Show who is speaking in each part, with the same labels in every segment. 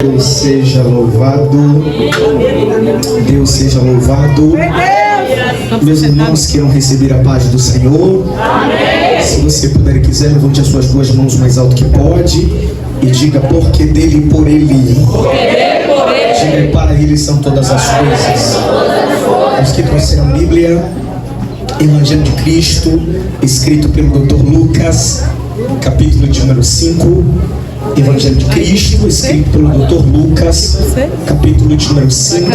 Speaker 1: Deus seja louvado. Deus seja louvado. Meus irmãos que irão receber a paz do Senhor. Se você puder e quiser, levante as suas duas mãos o mais alto que pode e diga: porque dele e por ele. Diga: para ele são todas as coisas. Os que trouxeram a Bíblia, Evangelho de Cristo, escrito pelo Dr. Lucas, capítulo de número 5. Evangelho de Cristo, escrito pelo Dr. Lucas, capítulo de número 5.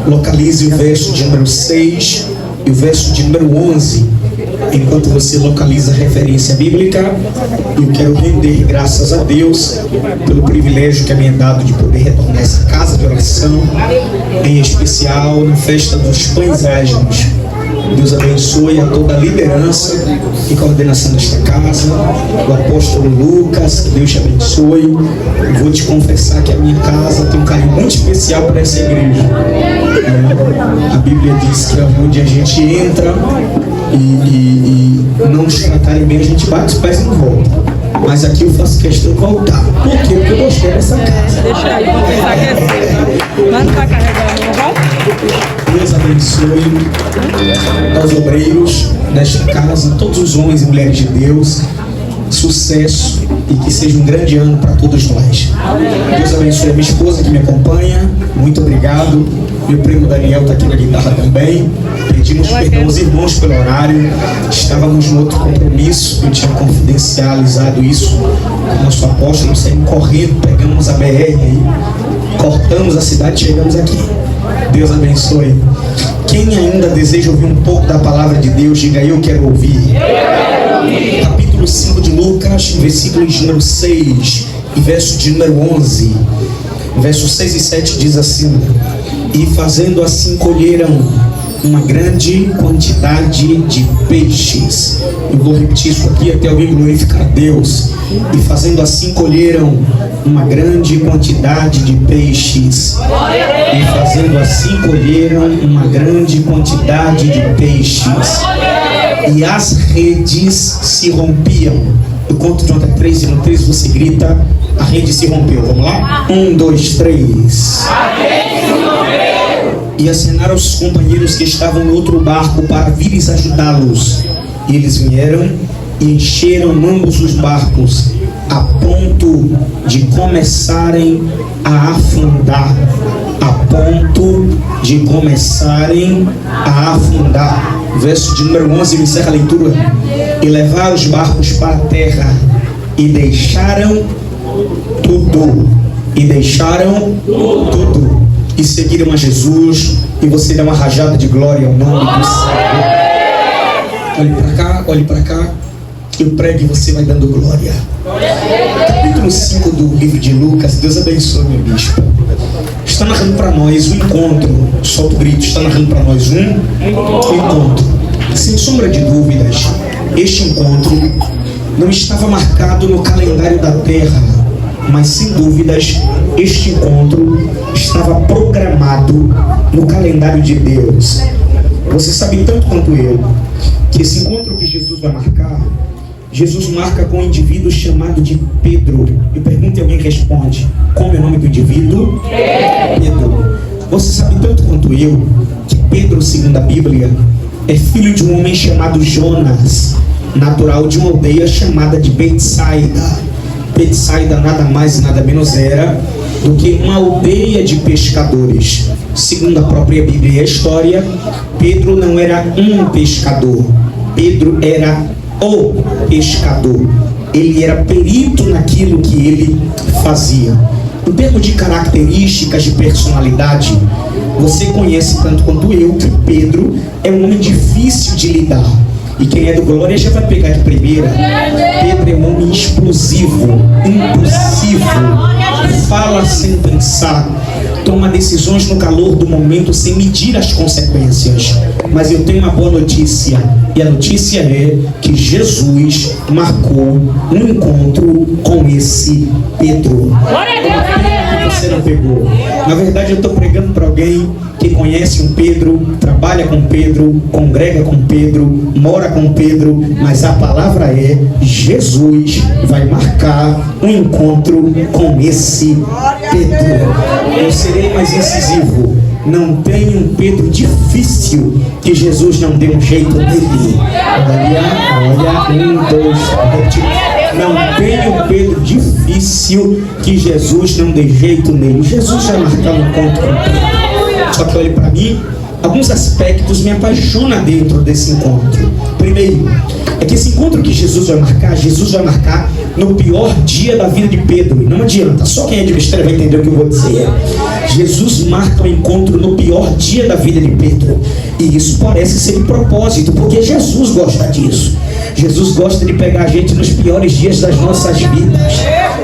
Speaker 1: Localize o verso de número 6 e o verso de número 11. Enquanto você localiza a referência bíblica, eu quero render graças a Deus pelo privilégio que me é dado de poder retornar a essa casa de oração, em especial na festa dos pães ázimos. Deus abençoe a toda a liderança e coordenação desta casa, o apóstolo Lucas, que Deus te abençoe. Eu vou te confessar que a minha casa tem um carinho muito especial para essa igreja. A Bíblia diz que onde a gente entra e não nos tratarem bem, a gente bate os pés e não volta. Mas aqui eu faço questão de voltar. Por quê? Porque eu gostei dessa casa.
Speaker 2: Deixa aí, vamos pensar que é assim. Mas não está carregando, não vai?
Speaker 1: Deus abençoe aos obreiros desta casa, todos os homens e mulheres de Deus. Sucesso e que seja um grande ano para todos nós. Deus abençoe a minha esposa que me acompanha. Muito obrigado. Meu primo Daniel está aqui na guitarra também. Pedimos perdão aos irmãos pelo horário. Estávamos no outro compromisso. Eu tinha confidencializado isso com o nosso apóstolo. Saímos correndo, pegamos a BR aí, cortamos a cidade e chegamos aqui. Deus abençoe. Quem ainda deseja ouvir um pouco da palavra de Deus, diga: eu quero ouvir. Capítulo 5 de Lucas, versículo de número 6 e verso de número 11. Versos 6 e 7 diz assim: e fazendo assim colheram uma grande quantidade de peixes. Eu vou repetir isso aqui até alguém glorificar a Deus. E fazendo assim colheram uma grande quantidade de peixes. E fazendo assim colheram uma grande quantidade de peixes. E as redes se rompiam. Eu conto de 1 até 3, e no 3 você grita: a rede se rompeu. Vamos lá? 1, 2, 3. A rede se rompeu. E acenaram os companheiros que estavam no outro barco para vires ajudá-los. E eles vieram e encheram ambos os barcos, a ponto de começarem a afundar. A ponto de começarem a afundar. Verso de número 11, me encerra a leitura. E levaram os barcos para a terra e deixaram tudo. E deixaram tudo. E seguiram a Jesus. E você dá uma rajada de glória ao nome do Senhor. Olhe para cá, olhe para cá. Eu prego e você vai dando glória. Capítulo 5 do livro de Lucas. Deus abençoe, meu bispo. Está narrando para nós um encontro. Solta o grito. Está narrando para nós um encontro. Sem sombra de dúvidas, este encontro não estava marcado no calendário da terra, mas sem dúvidas este encontro estava programado no calendário de Deus. Você sabe tanto quanto eu que esse encontro que Jesus vai marcar, Jesus marca com um indivíduo chamado de Pedro. Eu pergunto e alguém responde: como é o nome do indivíduo? Pedro. Você sabe tanto quanto eu que Pedro, segundo a Bíblia, é filho de um homem chamado Jonas, natural de uma aldeia chamada de Betsaida. Betsaida nada mais e nada menos era do que uma aldeia de pescadores. Segundo a própria Bíblia e a história, Pedro não era um pescador. Pedro era o pescador. Ele era perito naquilo que ele fazia. Em termos de características de personalidade, você conhece tanto quanto eu que Pedro é um homem difícil de lidar. E quem é do Glória já vai pegar de primeira. Pedro é um homem explosivo, impulsivo, fala sem pensar, toma decisões no calor do momento sem medir as consequências. Mas eu tenho uma boa notícia, e a notícia é que Jesus marcou um encontro com esse Pedro. Você não pegou. Na verdade, eu estou pregando para alguém que conhece um Pedro, trabalha com Pedro, congrega com Pedro, mora com Pedro, mas a palavra é: Jesus vai marcar um encontro com esse Pedro. Eu serei mais incisivo. Não tem um Pedro difícil que Jesus não dê um jeito nele. Olha, 1, 2, 3. Não tem um Pedro difícil que Jesus não dê jeito nele. Jesus vai marcar um encontro com Pedro. Só que olhe para mim, alguns aspectos me apaixonam dentro desse encontro. Primeiro, é que esse encontro que Jesus vai marcar no pior dia da vida de Pedro. E não adianta, só quem é de mistério vai entender o que eu vou dizer. Jesus marca o encontro no pior dia da vida de Pedro. E isso parece ser de propósito, porque Jesus gosta disso. Jesus gosta de pegar a gente nos piores dias das nossas vidas.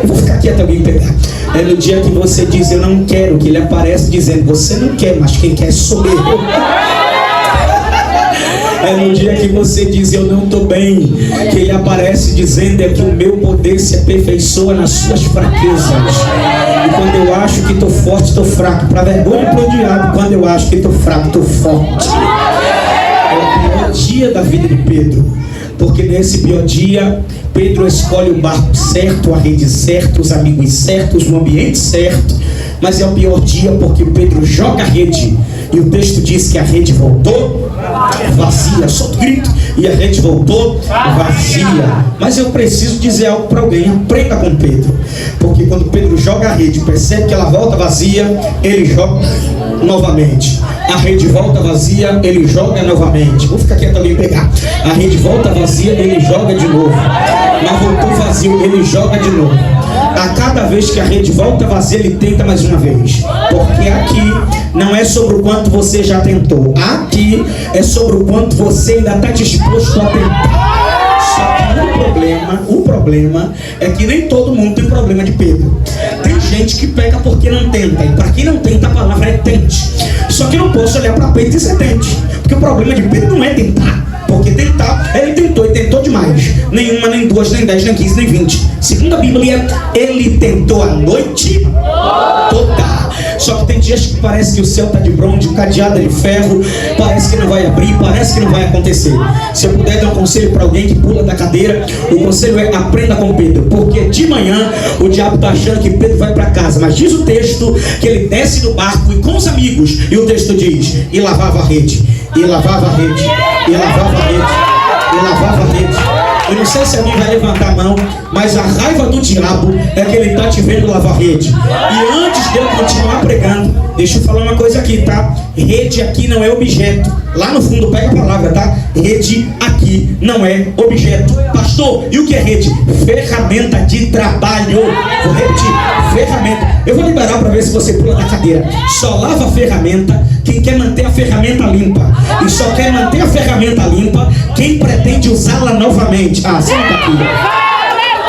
Speaker 1: Eu vou ficar aqui até alguém pegar. É no dia que você diz eu não quero, que ele aparece dizendo você não quer, mas quem quer sou eu. É no dia que você diz eu não estou bem, que ele aparece dizendo é que o meu poder se aperfeiçoa nas suas fraquezas. E quando eu acho que estou forte, estou fraco. Para vergonha para o diabo, quando eu acho que estou fraco, estou forte. É o pior dia da vida de Pedro, porque nesse pior dia Pedro escolhe o barco certo, a rede certa, os amigos certos, o ambiente certo. Mas é o pior dia porque Pedro joga a rede e o texto diz que a rede voltou vazia. Solta o grito. E a rede voltou vazia. Mas eu preciso dizer algo para alguém: aprenda com Pedro, porque quando Pedro joga a rede, percebe que ela volta vazia, ele joga novamente. A rede volta vazia, ele joga novamente. Vou ficar quieto ali e pegar. A rede volta vazia, ele joga de novo. Mas voltou vazio, ele joga de novo. A cada vez que a rede volta vazia, ele tenta mais uma vez. Porque aqui não é sobre o quanto você já tentou. Aqui é sobre o quanto você ainda está disposto a tentar. Só que o problema é que nem todo mundo tem problema de Pedro. Tem gente que peca porque não tenta. E para quem não tenta, a palavra é tente. Só que eu não posso olhar para Pedro e dizer tente. Porque o problema de Pedro não é tentar. Porque tentar, ele tentou e tentou demais. Nenhuma, nem duas, nem 10, nem 15, nem 20. Segundo a Bíblia, ele tentou a noite toda. Só que tem dias que parece que o céu está de bronze, o cadeado é de ferro, parece que não vai abrir, parece que não vai acontecer. Se eu puder dar um conselho para alguém que pula da cadeira, o conselho é: aprenda com Pedro. Porque de manhã o diabo está achando que Pedro vai para casa, mas diz o texto que ele desce do barco e com os amigos, e o texto diz: e lavava a rede, e lavava a rede, e lavava a rede, e lavava a rede. Eu não sei se alguém vai levantar a mão, mas a raiva do diabo é que ele está te vendo lavar rede. E antes de eu continuar pregando, deixa eu falar uma coisa aqui, tá? Rede aqui não é objeto. Lá no fundo pega a palavra, tá? Rede aqui não é objeto. Pastor, e o que é rede? Ferramenta de trabalho. Vou repetir, ferramenta. Eu vou liberar para ver se você pula da cadeira. Só lava a ferramenta quem quer manter a ferramenta limpa. E só quer manter a ferramenta limpa quem pretende usá-la novamente. Ah, você não está aqui.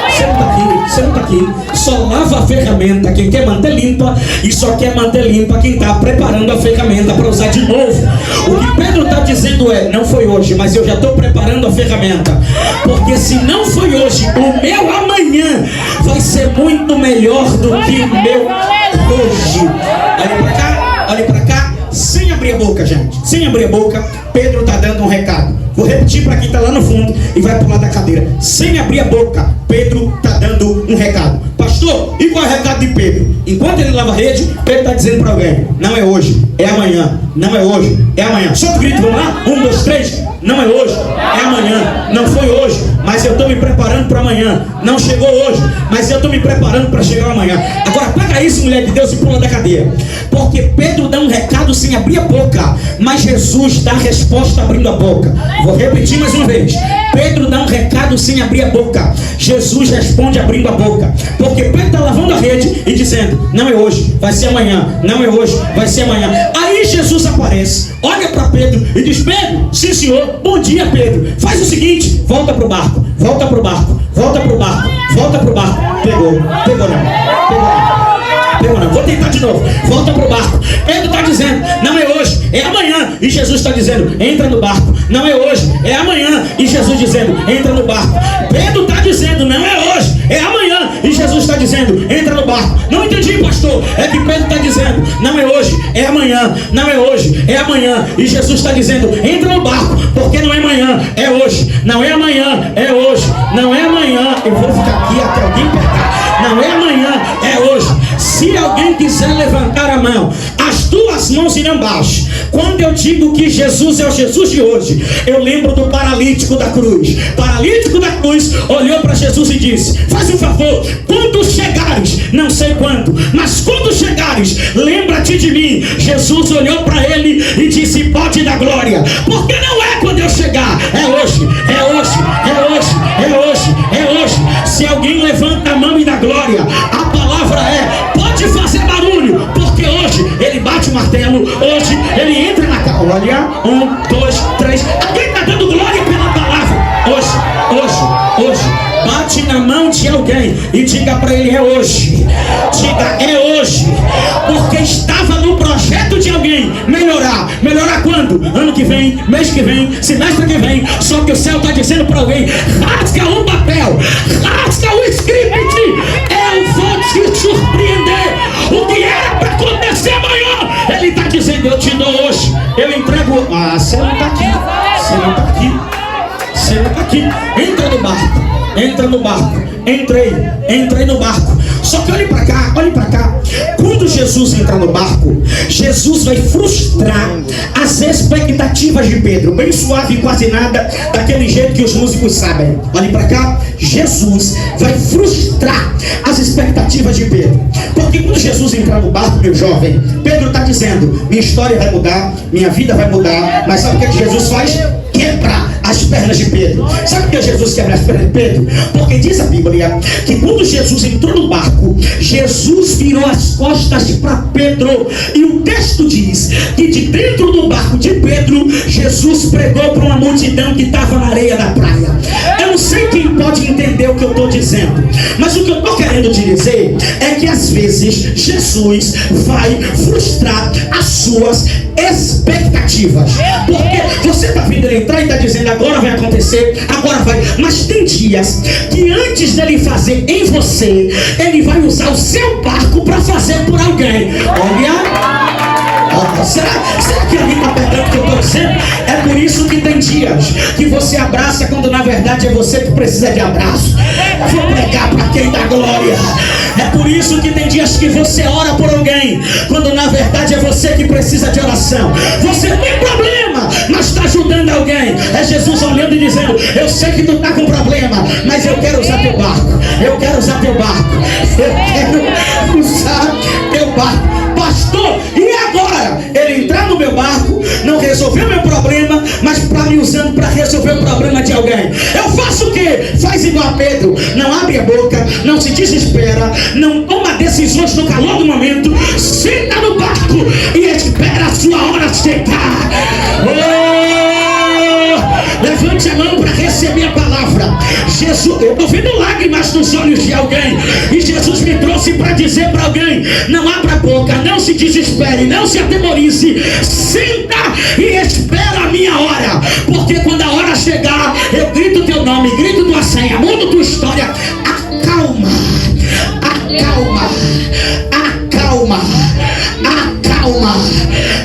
Speaker 1: Você não está aqui, você não está aqui. Só lava a ferramenta quem quer manter limpa, e só quer manter limpa quem está preparando a ferramenta para usar de novo. O que Pedro está dizendo é: não foi hoje, mas eu já estou preparando a ferramenta. Porque se não foi hoje, o meu amanhã vai ser muito melhor do que o meu hoje. Olha para cá, olha para cá. Sem abrir a boca, gente. Sem abrir a boca, Pedro está dando um recado. Vou repetir para quem está lá no fundo e vai pular da cadeira. Sem abrir a boca, Pedro está dando um recado. Pastor, e qual é o recado de Pedro? Enquanto ele lava a rede, Pedro está dizendo para alguém: não é hoje, é amanhã. Não é hoje, é amanhã. Solta o grito, vamos lá? 1, 2, 3. Não é hoje, é amanhã. Não foi hoje, mas eu estou me preparando para amanhã. Não chegou hoje, mas eu estou me preparando para chegar amanhã. Agora pega isso, mulher de Deus, e pula da cadeira. Porque Pedro dá um recado sem abrir a boca, mas Jesus dá a resposta abrindo a boca. Vou repetir mais uma vez. Pedro dá um recado sem abrir a boca, Jesus responde abrindo a boca. Porque Pedro está lavando a rede e dizendo: não é hoje, vai ser amanhã. Não é hoje, vai ser amanhã. Aí Jesus aparece, olha para Pedro e diz: Pedro, sim senhor, bom dia Pedro. Faz o seguinte, volta pro barco, volta pro barco, volta pro barco, volta pro barco. Pegou não, pegou não, vou tentar de novo. Volta pro barco. Pedro está dizendo: não é hoje, é amanhã. E Jesus está dizendo: entra no barco. Não é hoje, é amanhã. E Jesus dizendo: entra no barco. Pedro está dizendo: não é hoje, é amanhã. E Jesus está dizendo: entra no barco. Não entendi, pastor. É que Pedro amanhã, não é hoje, é amanhã. E Jesus está dizendo: entra no barco, porque não é amanhã, é hoje. Não é amanhã, é hoje. Não é amanhã, eu vou ficar aqui até alguém pegar. Não é amanhã, é hoje. Se alguém quiser levantar a mão, as duas mãos irão baixo. Quando eu digo que Jesus é o Jesus de hoje, eu lembro do paralítico da cruz. Paralítico da cruz olhou para Jesus e disse: faz um favor, quando chegares, não sei quando, mas quando chegares, lembra-te de mim. Jesus olhou para ele e disse: pode dar glória, porque não é quando eu chegar, é hoje, é hoje, é hoje, é hoje, é hoje. Se alguém levanta a mão e dá glória, a palavra é: pode fazer barulho, porque hoje ele bate o martelo, hoje ele entra na casa. Olha, 1, 2, 3. Alguém está dando glória pela palavra. Hoje, hoje, hoje. Bate na mão de alguém e diga para ele: é hoje. Diga: é hoje. Porque estava no projeto de alguém melhorar. Melhorar quando? Ano que vem, mês que vem, semestre que vem. Só que o céu está dizendo para alguém: rasga um papel, rasga o script. Eu vou te surpreender. O que era para acontecer amanhã, ele está dizendo: eu te dou hoje. Eu entrego. Ah, você não está aqui. Você não está aqui. Você não está aqui. Entra no barco. Entra no barco. Entrei no barco. Só que olhe para cá, olhe para cá. Quando Jesus entrar no barco, Jesus vai frustrar as expectativas de Pedro. Bem suave, quase nada, daquele jeito que os músicos sabem. Olhe para cá. Jesus vai frustrar as expectativas de Pedro. Porque quando Jesus entrar no barco, meu jovem, Pedro está dizendo: minha história vai mudar, minha vida vai mudar. Mas sabe o que Jesus faz? Quebra as pernas de Pedro. Sabe por que Jesus quebra as pernas de Pedro? Porque diz a Bíblia que quando Jesus entrou no barco, Jesus virou as costas para Pedro. E o texto diz que de dentro do barco de Pedro, Jesus pregou para uma multidão que estava na areia da praia. Eu não sei quem pode entender o que eu estou dizendo, mas o que eu estou querendo te dizer é que às vezes Jesus vai frustrar as suas expectativas. Porque você está vendo ele entrar e está dizendo: agora vai acontecer, agora vai. Mas tem dias que antes dele fazer em você, ele vai usar o seu barco para fazer por alguém. Olha, será que alguém está pegando o que eu estou dizendo? É por isso que tem dias que você abraça quando na verdade é você que precisa de abraço. Vou pregar para quem dá glória. É por isso que tem dias que você ora por alguém, quando na verdade é você que precisa de oração. Você tem problema, mas está ajudando alguém. É Jesus olhando e dizendo: eu sei que tu está com problema, mas eu quero usar teu barco. Eu quero usar teu barco. Eu quero usar teu barco. Pastor, e agora? Ele entrar no meu barco, não resolveu meu problema, mas para me usando para resolver o problema de alguém. Eu faço o quê? Faz igual a Pedro. Não abre a boca, não se desespera, não toma decisões no calor do momento. Senta no barco e espera a sua hora chegar. Levante a mão para receber a palavra. Jesus, eu estou vendo lágrimas nos olhos de alguém, e Jesus me trouxe para dizer para alguém: não abra a boca, não se desespere, não se atemorize, senta e espera a minha hora, porque quando a hora chegar, eu grito teu nome, grito tua senha, mudo tua história. Acalma, acalma, acalma, acalma.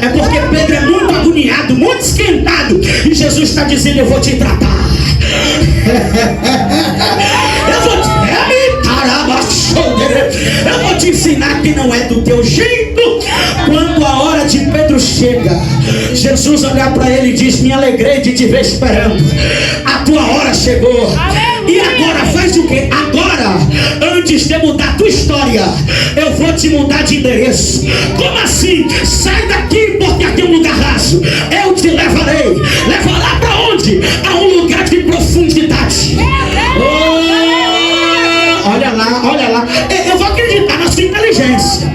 Speaker 1: É porque Pedro é muito agoniado, muito esquentado, e Jesus está dizendo: eu vou te tratar. Eu vou te ensinar que não é do teu jeito. Quando a hora de Pedro chega, Jesus olha para ele e diz: me alegrei de te ver esperando. A tua hora chegou. E agora faz o que? Agora, antes de mudar a tua história, eu vou te mudar de endereço. Como assim? Sai daqui, porque aqui é um lugar raso. Eu te levarei. Levará para onde? A um lugar de profundidade. Olha lá. Eu vou acreditar na sua inteligência.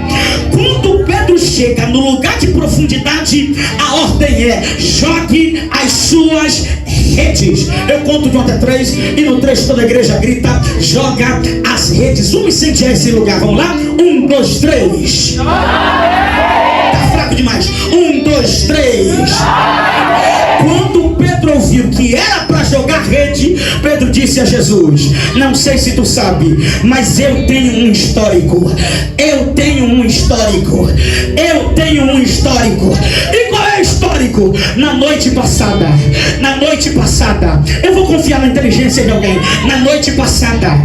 Speaker 1: Quando Pedro chega no lugar de profundidade, a ordem é: jogue as suas redes. Eu conto de 1 até 3, e no 3 toda a igreja grita: joga as redes. Vamos incendiar esse lugar, vamos lá? 1, 2, 3. Tá fraco demais. 1, 2, 3. Quando Pedro ouviu que era para jogar rede, rede, Pedro disse a Jesus: não sei se tu sabe, mas eu tenho um histórico. Eu tenho um histórico. Eu tenho um histórico. E qual é o histórico? Na noite passada, eu vou confiar na inteligência de alguém. Na noite passada,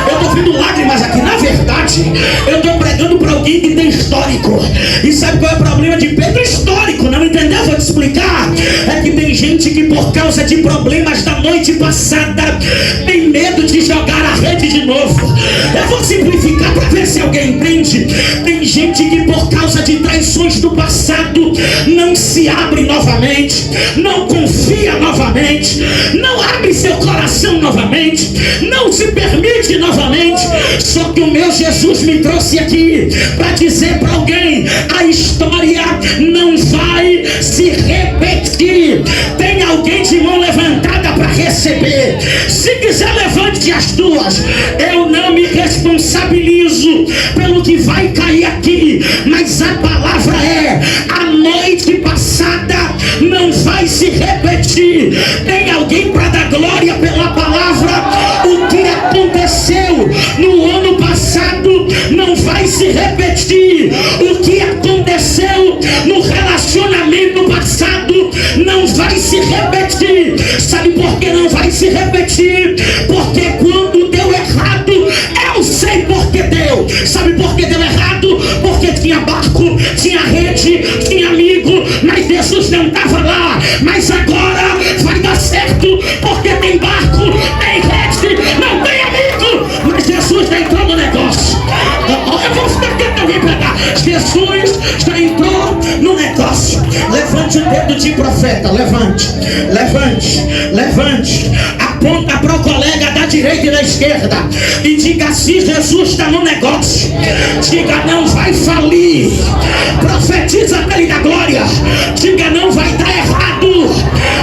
Speaker 1: eu tô vendo lágrimas aqui. Na verdade, eu tô pregando para alguém que tem histórico. E sabe qual é o problema de Pedro? Histórico. Não entendeu? Vou te explicar. É que tem gente que por causa de problemas da noite passada tem medo de jogar a rede de novo. Eu vou simplificar para ver se alguém entende. Tem gente que por causa de traições do passado não se abre novamente, não confia novamente, não abre seu coração novamente, não se permite novamente. Só que o meu Jesus me trouxe aqui para dizer para alguém: a história não vai se repetir. Tem alguém de mão levantada para receber? Se quiser, levante as duas. Eu não me responsabilizo pelo que vai cair aqui, mas a palavra é: a noite passada não vai se repetir. Tem alguém para dar glória pela palavra? O que aconteceu no ano passado não vai se repetir. O que aconteceu no relacionamento passado não vai se repetir. Sabe por que não vai se repetir? Porque quando deu errado, eu sei por que deu. Sabe por que deu errado? Porque tinha barco, tinha rede, tinha amigo, mas Jesus não estava lá. Mas agora vai dar certo, porque tem barco, tem rede, não tem amigo, mas Jesus já entrou no negócio. Eu vou ficar tentando alguém pegar. Jesus já entrou no negócio. Levante o dedo de profeta. Levante. Aponta para o colega da direita e da esquerda e diga: se Jesus está no negócio, diga: não vai falir. Profetiza para ele da glória. Diga: não vai dar errado,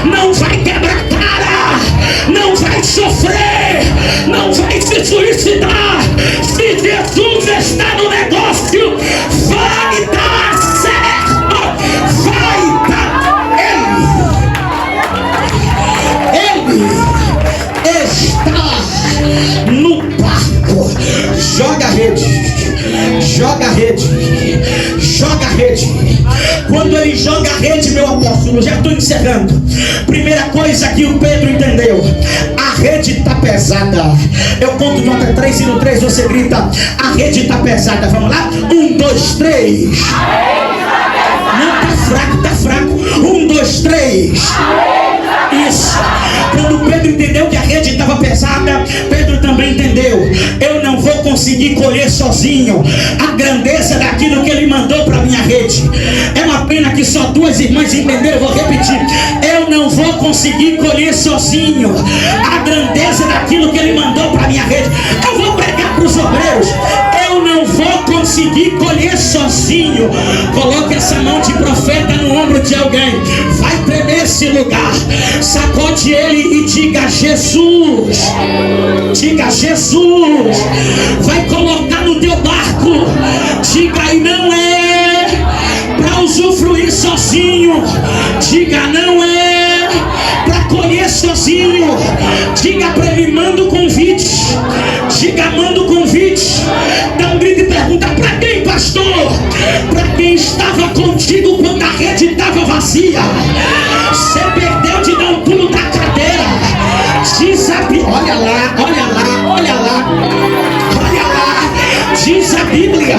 Speaker 1: não vai quebrar cara, não vai sofrer, não vai se suicidar. Se Jesus está no negócio, vai dar certo, vai dar. Ele está no barco. Joga a rede. Quando ele joga a rede, meu apóstolo, já estou encerrando. Primeira coisa que o Pedro entendeu: a rede está pesada. Eu conto de 1 até 3 e no 3 você grita: a rede está pesada. Vamos lá? 1, 2, 3. Não, tá fraco. 1, 2, 3. Isso. Quando Pedro entendeu que a rede estava pesada, Pedro também entendeu: eu não vou conseguir colher sozinho a grandeza daquilo que ele mandou para minha rede. É uma pena que só 2 irmãs entenderam. Eu vou repetir: eu não vou conseguir colher sozinho a grandeza daquilo que ele mandou para minha rede. Eu vou pregar para os obreiros: eu não vou conseguir colher sozinho. Coloque essa mão de profeta no ombro de alguém. Vai tremer esse lugar. Sacode ele e diga: Jesus. Diga: Jesus. Vai colocar no teu barco. Diga: e não é para usufruir sozinho. Diga: não é para colher sozinho. Diga para ele: manda o convite. Diga: manda o convite. Dá um grito e pergunta: para quem, pastor? Para quem estava contigo quando a rede estava vazia. Você perdeu de dar um pulo da cadeira. Diz a Bíblia. Olha lá. Diz a Bíblia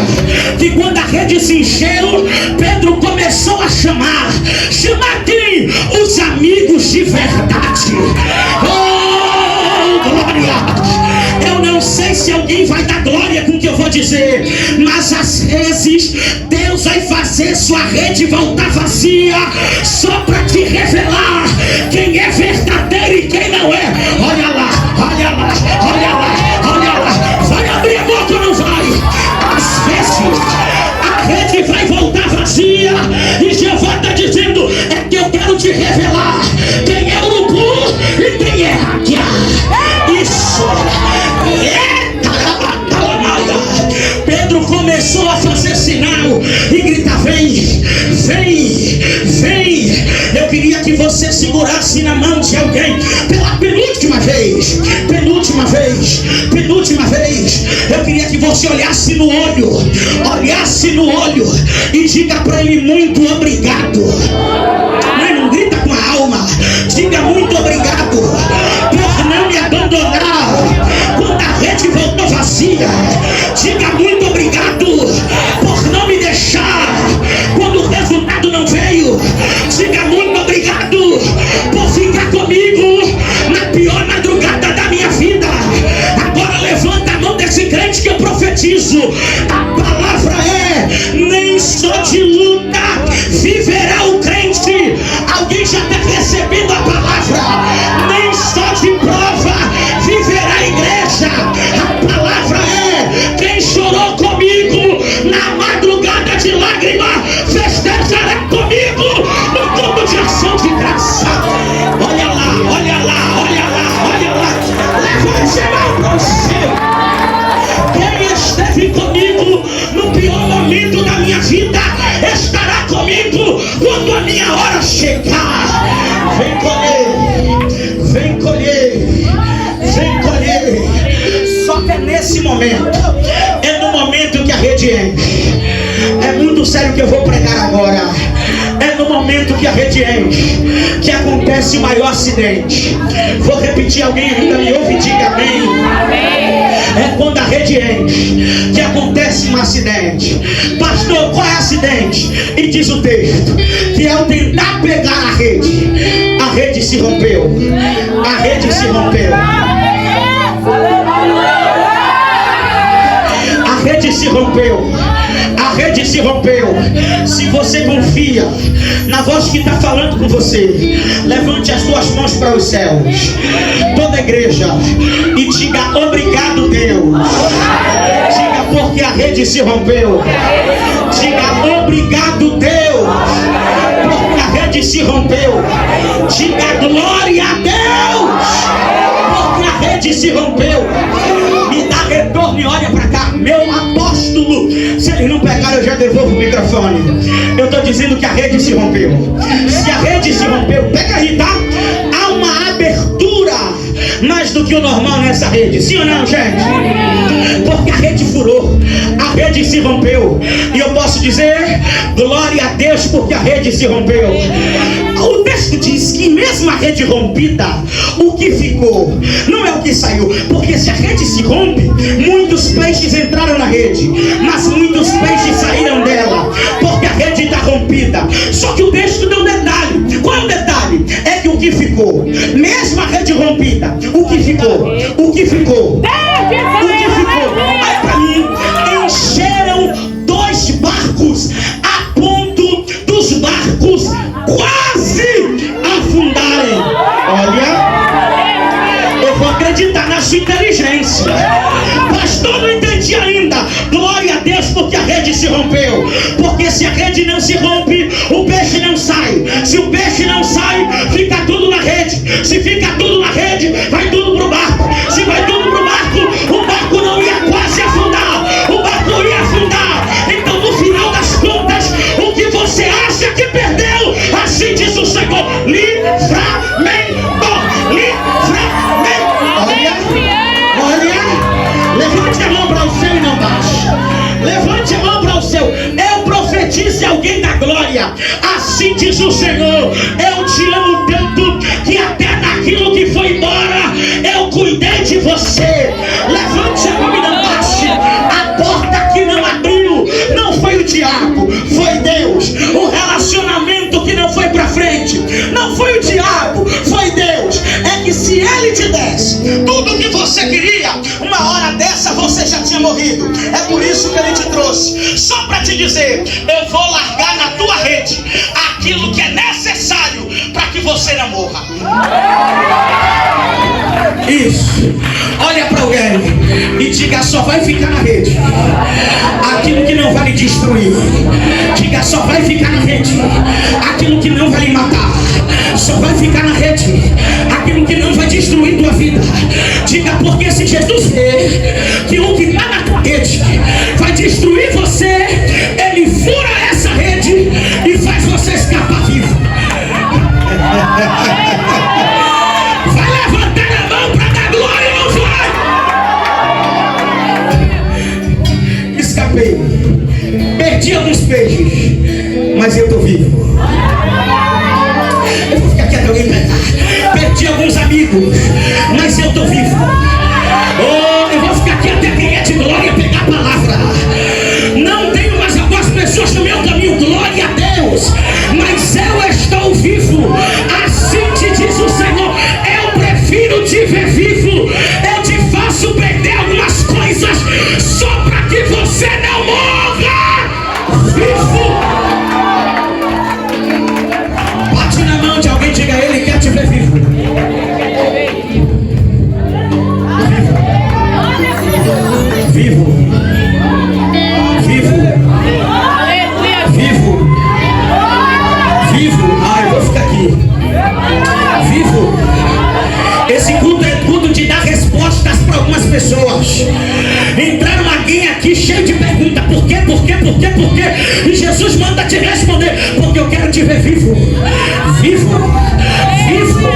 Speaker 1: que quando a rede se encheu, Pedro começou a chamar quem? Os amigos de verdade. Oh, glória! Eu não sei se alguém vai dar glória com o que eu vou dizer, mas às vezes Deus vai fazer sua rede voltar vazia só para te revelar quem é verdadeiro e quem não é. Olha lá. Vai abrir a boca ou não vai? Às vezes a rede vai voltar vazia e Jeová está dizendo: é que eu quero te revelar quem é urubu e quem é águia. Isso. Pedro começou a fazer sinais. alguém pela penúltima vez. Penúltima vez. Eu queria que você olhasse no olho e diga para ele: muito obrigado. Não grita com a alma. Diga: muito obrigado por não me abandonar quando a rede voltou vazia. Diga: muito obrigado por não me deixar quando o resultado não veio. Diga: muito obrigado por ficar comigo na pior madrugada da minha vida. Agora levanta a mão desse crente que eu profetizo. A palavra é: nem só de luta viverá o crente. Alguém já está recebendo a palavra? Nem só de prova viverá a igreja. A palavra é: quem chorou comigo na madrugada de lágrima, festejará comigo no culto de ação de graça. Olha lá. Levante a mão para o céu. Quem esteve comigo no pior momento da minha vida estará comigo quando a minha hora chegar. Vem colher. Só que é nesse momento, é no momento que a rede enche. É muito sério que eu vou pregar agora. É no momento que a rede enche que acontece o maior acidente. Vou repetir, alguém ainda me ouve? Diga amém. É quando a rede enche que acontece um acidente. Pastor, qual é o acidente? E diz o texto que ao tentar pegar a rede se rompeu. A rede se rompeu. A rede se rompeu. A rede se rompeu. Se você confia na voz que está falando com você, levante as suas mãos para os céus, toda a igreja, e diga: obrigado, Deus. Diga: porque a rede se rompeu. Diga: obrigado, Deus, porque a rede se rompeu. Diga: glória a Deus, porque a rede se rompeu. Me dá retorno e olha para cá, meu apóstolo. Se eles não pegarem, eu já devolvo o microfone. Eu estou dizendo que a rede se rompeu. Se a rede se rompeu, pega aí, tá? Há uma abertura mais do que o normal nessa rede. Sim ou não, gente? Porque a rede furou. A rede se rompeu. E eu posso dizer: glória a Deus, porque a rede se rompeu. O texto diz que mesmo a rede rompida, o que ficou não é o que saiu. Porque se a rede se rompe, muitos peixes entraram na rede, mas muitos peixes saíram dela, porque a rede está rompida. Só que o texto deu um detalhe. Qual é o detalhe? É que o que ficou, mesmo a rede rompida, o que ficou? Olha para mim. Encheram 2 barcos a ponto dos barcos quase afundarem. Olha, eu vou acreditar na sua inteligência. Pastor, não entendi ainda. Glória a Deus, porque a rede se rompeu. Porque se a rede não se rompe, o peixe não sai. Se o peixe não sai, fica tudo na rede. Se fica tudo na rede, vai tudo pro barco. Se vai tudo pro barco, o barco não ia quase afundar. O barco não ia afundar. Então, no final das contas, o que você acha que perdeu, assim diz o Senhor: livramento. Olha, levante a mão para o céu e não baixe. Levante a mão para o céu. Eu profetizo alguém da glória. Assim diz o Senhor: eu te amo tanto que até naquilo que foi embora eu cuidei de você. Levante a mão e não baixe. A porta que não abriu não foi o diabo, foi Deus. O relacionamento que não foi para frente não foi o diabo, foi Deus. É que se ele te desse tudo que você queria, uma hora dessa você já tinha morrido. É por isso que ele te trouxe, só para te dizer: eu vou largar na tua rede aquilo que é necessário para que você não morra. Isso. Olha para alguém e diga: só vai ficar na rede aquilo que não vai lhe destruir. Diga: só vai ficar na rede aquilo que não vai lhe matar. Só vai ficar na rede aquilo que não vai destruir tua vida. Diga: porque se Jesus vê que o que está na tua rede vai destruir você, ele fura essa rede e faz você escapar vivo. eu estou vivo. Eu vou ficar aqui até alguém pegar. Perdi alguns amigos, mas eu estou vivo. Oh, eu vou ficar aqui até quem é de glória pegar a palavra. Não tenho mais algumas pessoas no meu caminho, glória a Deus, mas eu estou vivo. Assim te diz o Senhor: eu prefiro te ver vivo. Eu te faço perder algumas coisas só para que você não morra vivo. Bate na mão de alguém, diga: ele quer te ver vivo. Vivo. Vivo. Vivo. Vivo. Ah, eu vou ficar aqui. Vivo. Esse culto é culto de dar respostas para algumas pessoas. Entraram alguém aqui cheio de perguntas: por quê, por quê, por quê, por quê? E Jesus manda te responder: porque eu quero te ver vivo. Vivo. Vivo.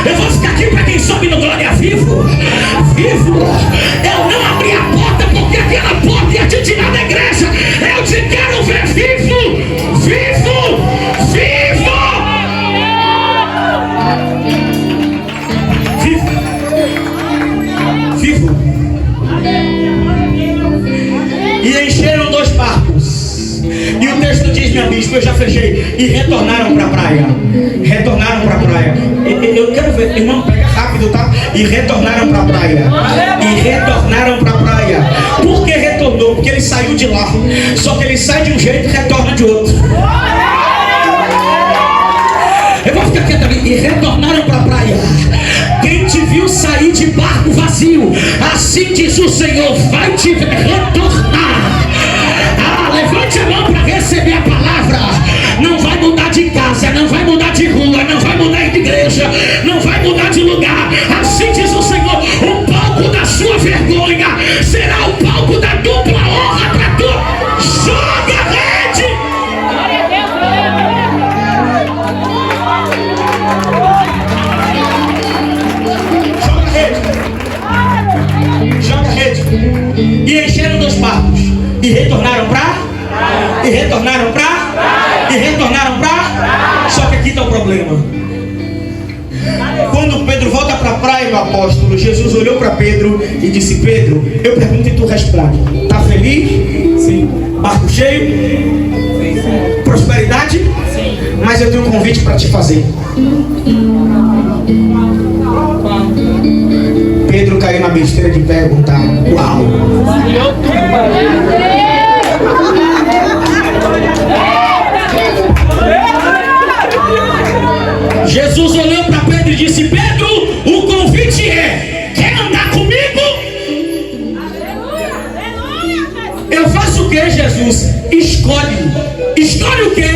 Speaker 1: Eu vou ficar aqui para quem sobe no glória. Vivo. Vivo. Eu não abri a porta porque aquela porta ia te tirar da igreja. Eu te quero ver vivo. Vivo. Vivo. Vivo. E encheram 2 barcos. E o texto diz, meu bispo, eu já fechei. E retornaram para a praia. Retornaram para a praia. Eu quero ver, irmão, pega rápido, tá? E retornaram para a praia. E retornaram para a praia. Por que retornou? Porque ele saiu de lá. Só que ele sai de um jeito e retorna de outro. Eu vou ficar quieto ali. E retornaram para a praia. Quem te viu sair de barco vazio, assim diz o Senhor, vai te retornar. Ah, levante a mão para receber a palavra. Não vai mudar de casa, não vai mudar de rua, não vai mudar de igreja, não vai mudar de lugar. Assim diz o Senhor: o palco da sua vergonha será o palco da dupla honra para tu. Joga a rede. Joga a rede. E encheram 2 barcos. E retornaram para? E retornaram para? E retornaram para? Só que aqui está o problema. Quando Pedro volta para a praia, meu apóstolo, Jesus olhou para Pedro e disse: Pedro, eu pergunto e tu responde. Está feliz? Sim. Barco cheio? Sim. Prosperidade? Sim. Mas eu tenho um convite para te fazer. Pedro caiu na besteira de perguntar: uau! Jesus olhou para Pedro e disse: Pedro, o convite é: quer andar comigo? Eu faço o que, Jesus? Escolhe. Escolhe o que?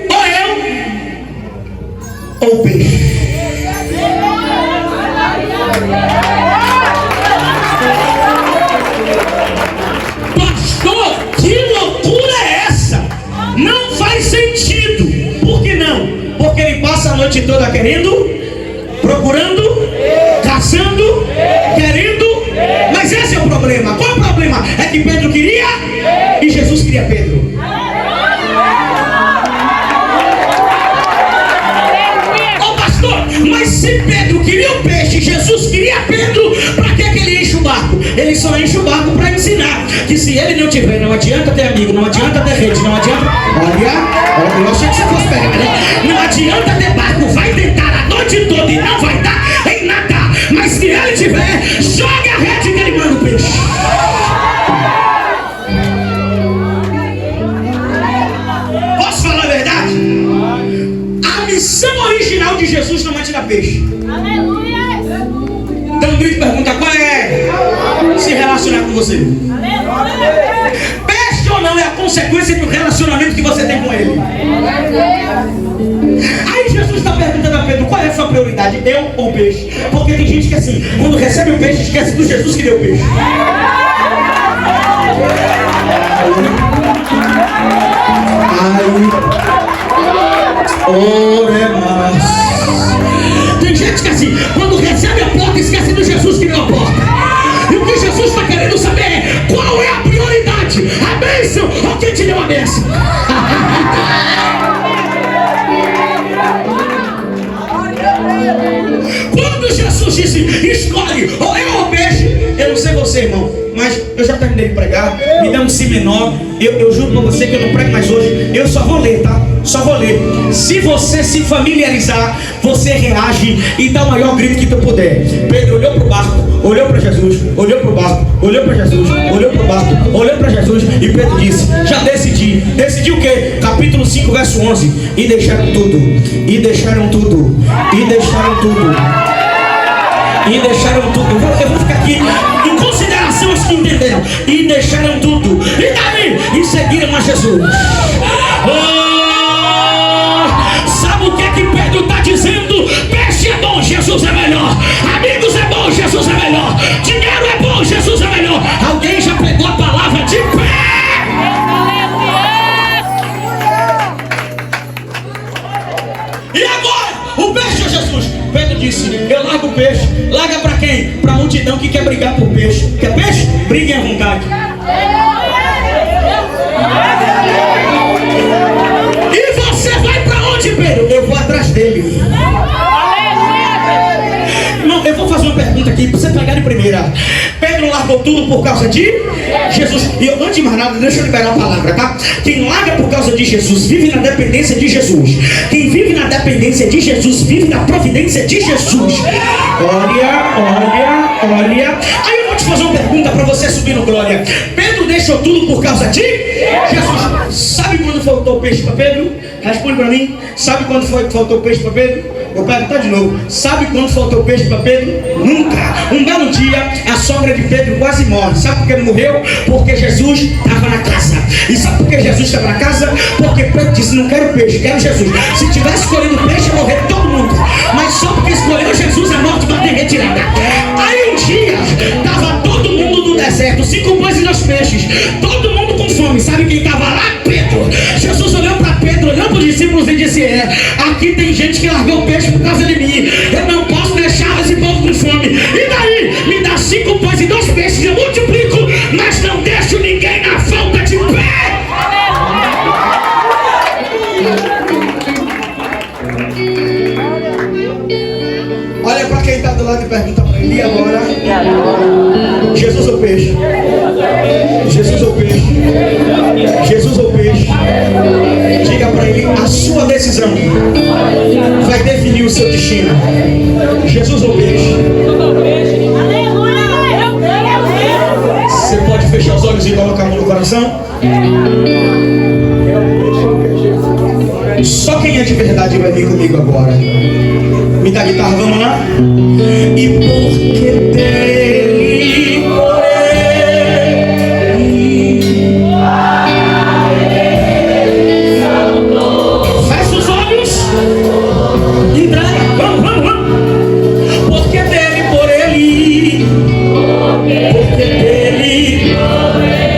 Speaker 1: Ou eu ou o peixe. Pastor, que loucura é essa? Não faz sentido. Por que não? Porque ele passa a noite toda querendo, procurando, caçando, querendo. Mas esse é o problema. Qual é o problema? É que Pedro queria e Jesus queria Pedro. Ô pastor, mas se Pedro queria o peixe, Jesus queria Pedro, para que ele enche o barco? Ele só enche o barco para ensinar que se ele não tiver, não adianta ter amigo, não adianta ter rede, não adianta. Olha, eu achei que você fosse pegar, né? Não adianta ter barco, vai tentar a noite toda e não vai dar em nada. Mas se ele tiver, joga a rede que ele manda o peixe. Posso falar a verdade? A missão original de Jesus não é tirar peixe. Aleluia! Então o grito pergunta: qual é? Se relacionar com você. Aleluia! Peixe ou não é a consequência do relacionamento que você tem com ele. Aí Jesus está perguntando a Pedro: qual é a sua prioridade, eu ou o peixe? Porque tem gente que assim, quando recebe o peixe, esquece do Jesus que deu o peixe. Tem gente que assim, quando recebe a porta, esquece do Jesus que deu a porta. E o que Jesus está querendo saber é: qual é a prioridade? A bênção ou quem te deu a bênção? escolhe, ou eu ou o peixe. Eu não sei você, irmão, mas eu já terminei de pregar. Me dá um si menor. Eu juro pra você que eu não prego mais hoje. Eu só vou ler, tá? Só vou ler. Se você se familiarizar, você reage e dá o maior grito que tu puder. Pedro olhou pro barco, olhou para Jesus, olhou pro barco, olhou para Jesus, olhou pro barco, olhou para Jesus, e Pedro disse: já decidi. Decidiu o quê? Capítulo 5, verso 11. E deixaram tudo. E deixaram tudo. E deixaram tudo. E deixaram tudo. Eu vou ficar aqui em consideração os que entenderam. E deixaram tudo. E daí? E seguiram a Jesus. Sabe o que é que Pedro está dizendo? Peixe é bom, Jesus é melhor. Amigos é bom, Jesus é melhor. Dinheiro é bom, Jesus é melhor. Alguém já pegou a palavra de pé? E agora? O peixe é Jesus. Pedro disse: eu largo o peixe. Larga para quem? Para a multidão que quer brigar por peixe. Quer peixe? Briguem à vontade. E você vai para onde, Pedro? Eu vou atrás dele. Irmão, eu vou fazer uma pergunta aqui para você pegar de primeira. Pedro largou tudo por causa de Jesus. E eu, antes de mais nada, deixa eu liberar a palavra, tá? Quem larga por causa de Jesus vive na dependência de Jesus. Quem vive na dependência de Jesus vive na providência de Jesus. Olha. Aí eu vou te fazer uma pergunta para você subir no glória. Pedro deixou tudo por causa de Jesus. Sabe quando faltou peixe para Pedro? Responde para mim. Sabe quando faltou peixe para Pedro? Vou perguntar de novo. Sabe quando faltou peixe para Pedro? Nunca. Um belo dia, a sogra de Pedro quase morre. Sabe por que ele morreu? Porque Jesus estava na casa. E sabe por que Jesus estava na casa? Porque Pedro disse: não quero peixe, quero Jesus. Se tivesse escolhido peixe, ia morrer todo mundo. Mas só porque escolheu Jesus, a morte vai ter retirada. Aí um dia, estava todo mundo no deserto, 5 pães e 2 peixes, todo mundo com fome. Sabe quem estava lá? Pedro. Jesus olhou para Pedro, olhou para os discípulos e disse: aqui tem gente que largou o peixe por causa de mim. Eu não posso deixar esse povo com fome. E daí? Me dá 5 pães e 2 peixes, eu multiplico, mas não deixo ninguém na falta de pé. Olha para quem está do lado e pergunta para ele: e agora? Jesus ou peixe? Jesus ou peixe? Jesus ou peixe? Diga para ele: a sua decisão vai definir o seu destino. Jesus ou peixe? Você pode fechar os olhos e colocar a mão no coração? Só quem é de verdade vai vir comigo agora. Me dá a guitarra, vamos lá? E porque dele, por ele, fecha os olhos e traga. Vamos. Porque dele, por ele, porque dele, por ele.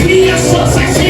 Speaker 1: crie as forças